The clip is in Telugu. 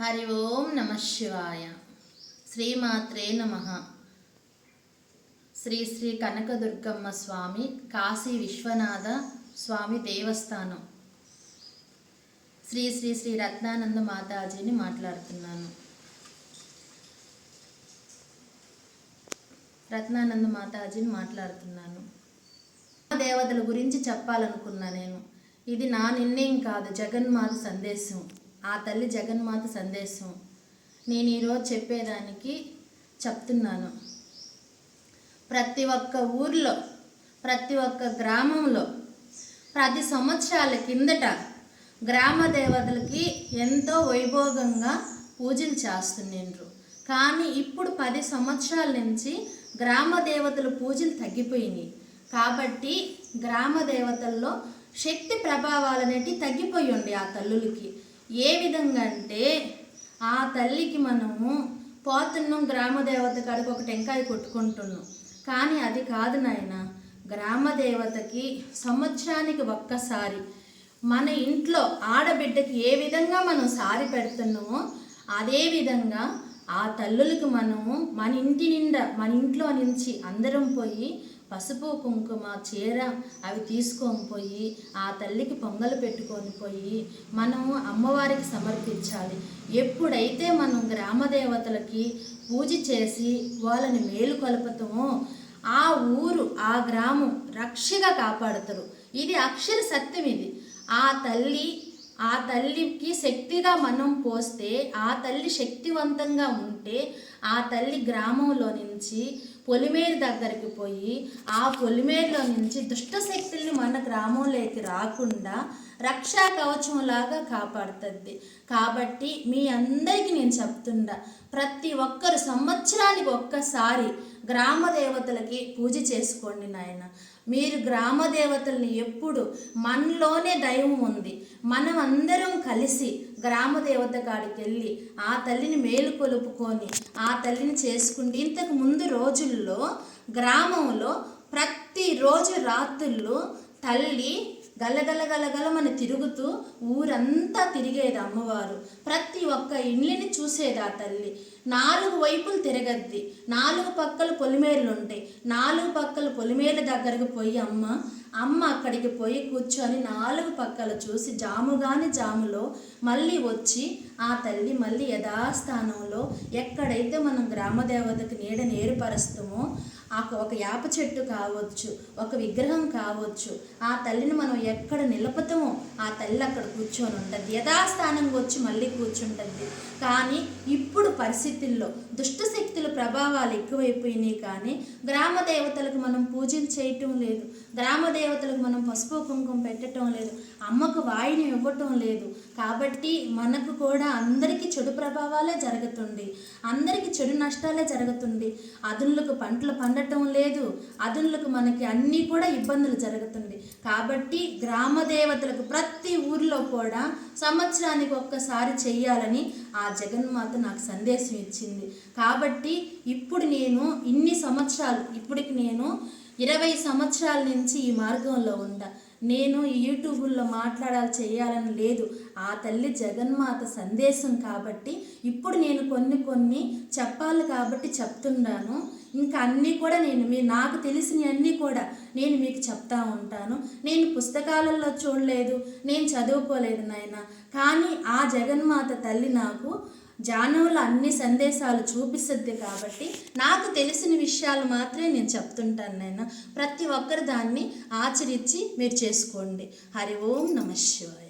హరి ఓం నమ శివాయ. శ్రీమాత్రే నమ. శ్రీ శ్రీ కనకదుర్గమ్మ స్వామి కాశీ విశ్వనాథ స్వామి దేవస్థానం శ్రీ శ్రీ శ్రీ రత్నానంద మాతాజీని మాట్లాడుతున్నాను. దేవతల గురించి చెప్పాలనుకున్నా నేను. ఇది నా నిర్ణయం కాదు, జగన్మాత సందేశం, ఆ తల్లి జగన్మాత సందేశం. నేను ఈరోజు చెప్పేదానికి చెప్తున్నాను. ప్రతి ఒక్క ఊర్లో, ప్రతి ఒక్క గ్రామంలో 10 సంవత్సరాల కిందట గ్రామ దేవతలకి ఎంతో వైభోగంగా పూజలు చేస్తున్నారు. కానీ ఇప్పుడు 10 సంవత్సరాల నుంచి గ్రామ దేవతల పూజలు తగ్గిపోయినాయి. కాబట్టి గ్రామ దేవతల్లో శక్తి ప్రభావాలు అనేటివి తగ్గిపోయి ఉండే ఆ తల్లులకి. ఏ విధంగా అంటే, ఆ తల్లికి మనము పోతున్నాం, గ్రామ దేవత కాడికి ఒక టెంకాయ కొట్టుకుంటున్నాం. కానీ అది కాదు నాయన. గ్రామ దేవతకి సంవత్సరానికి ఒక్కసారి మన ఇంట్లో ఆడబిడ్డకి ఏ విధంగా మనం సారి పెడుతున్నామో అదే విధంగా ఆ తల్లులకి మనము మన ఇంటి నిండా, మన ఇంట్లో నుంచి అందరం పోయి పసుపు కుంకుమ చీర అవి తీసుకొని పోయి ఆ తల్లికి పొంగలు పెట్టుకొని పోయి మనము అమ్మవారికి సమర్పించాలి. ఎప్పుడైతే మనం గ్రామ దేవతలకి పూజ చేసి వాళ్ళని మేలుకొల్పుతామో ఆ ఊరు, ఆ గ్రామం రక్షగా కాపాడుతారు. ఇది అక్షర సత్యం. ఇది ఆ తల్లికి శక్తిగా మనం పోస్తే, ఆ తల్లి శక్తివంతంగా ఉంటే ఆ తల్లి గ్రామంలో నుంచి పొలిమేరు దగ్గరికి పోయి ఆ పొలిమేరులో నుంచి దుష్ట శక్తుల్ని మన గ్రామంలోకి రాకుండా రక్షా కవచంలాగా కాపాడుతుంది. కాబట్టి మీ అందరికీ నేను చెప్తుండా, ప్రతి ఒక్కరు సంవత్సరానికి ఒక్కసారి గ్రామ దేవతలకి పూజ చేసుకోండి నాయన. మీరు గ్రామ దేవతల్ని ఎప్పుడు, మనలోనే దైవం ఉంది, మనం అందరం కలిసి గ్రామ దేవత కాడికి వెళ్ళి ఆ తల్లిని మేలు కొలుపుకొని ఆ తల్లిని చేసుకుంటే, ఇంతకు ముందు రోజుల్లో గ్రామంలో ప్రతిరోజు రాత్రుల్లో తల్లి గలగలగలగలమని తిరుగుతూ ఊరంతా తిరిగేది అమ్మవారు. ప్రతి ఒక్క ఇళ్ళని చూసేది ఆ తల్లి. 4 వైపులు తిరగద్ది, 4 పక్కలు పొలిమేరలు ఉంటాయి. 4 పక్కల పొలిమేరల దగ్గరకు పోయి అమ్మ అక్కడికి పోయి కూర్చొని 4 పక్కలు చూసి జాములో మళ్ళీ వచ్చి ఆ తల్లి మళ్ళీ యథాస్థానంలో ఎక్కడైతే మనం గ్రామదేవతకి నీడని ఏర్పరుస్తామో ఒక యాప చెట్టు కావచ్చు, ఒక విగ్రహం కావచ్చు, ఆ తల్లిని మనం ఎక్కడ నిలపతామో ఆ తల్లి అక్కడ కూర్చొని ఉంటుంది. యథాస్థానంగా వచ్చి మళ్ళీ కూర్చుంటుంది. కానీ ఇప్పుడు పరిస్థితుల్లో దుష్టశక్తుల ప్రభావాలు ఎక్కువైపోయినాయి. కానీ గ్రామ దేవతలకు మనం పూజలు చేయటం లేదు, గ్రామ దేవతలకు మనం పసుపు కుంకుమ పెట్టడం లేదు, అమ్మకు వాయిని ఇవ్వటం లేదు. కాబట్టి మనకు కూడా అందరికీ చెడు ప్రభావాలే జరుగుతుంది, అందరికీ చెడు నష్టాలే జరుగుతుంది. అదునులకు పంటలు పండటం లేదు, అదునులకు మనకి అన్నీ కూడా ఇబ్బందులు జరుగుతుంది. కాబట్టి గ్రామ దేవతలకు ప్రతి ఊరిలో కూడా సంవత్సరానికి ఒక్కసారి చెయ్యాలని ఆ జగన్మాత నాకు సందేశం ఇచ్చింది. కాబట్టి ఇప్పుడు నేను ఇన్ని సంవత్సరాలు, ఇప్పటికి నేను 20 సంవత్సరాల నుంచి ఈ మార్గంలో ఉందా. నేను యూట్యూబ్లో మాట్లాడాలి, చేయాలని లేదు. ఆ తల్లి జగన్మాత సందేశం కాబట్టి ఇప్పుడు నేను కొన్ని చెప్పాలి కాబట్టి చెప్తున్నాను. ఇంకా అన్నీ కూడా నాకు తెలిసినవన్నీ కూడా నేను మీకు చెప్తా ఉంటాను. నేను పుస్తకాలలో చూడలేదు, నేను చదువుకోలేదు నాయన. కానీ ఆ జగన్మాత తల్లి నాకు జానవుల అన్ని సందేశాలు చూపిస్తుంది. కాబట్టి నాకు తెలిసిన విషయాలు మాత్రమే నేను చెప్తుంటాను నాయన. ప్రతి ఒక్కరు దాన్ని ఆచరించి మీరు చేసుకోండి. హరి ఓం నమ శివాయ.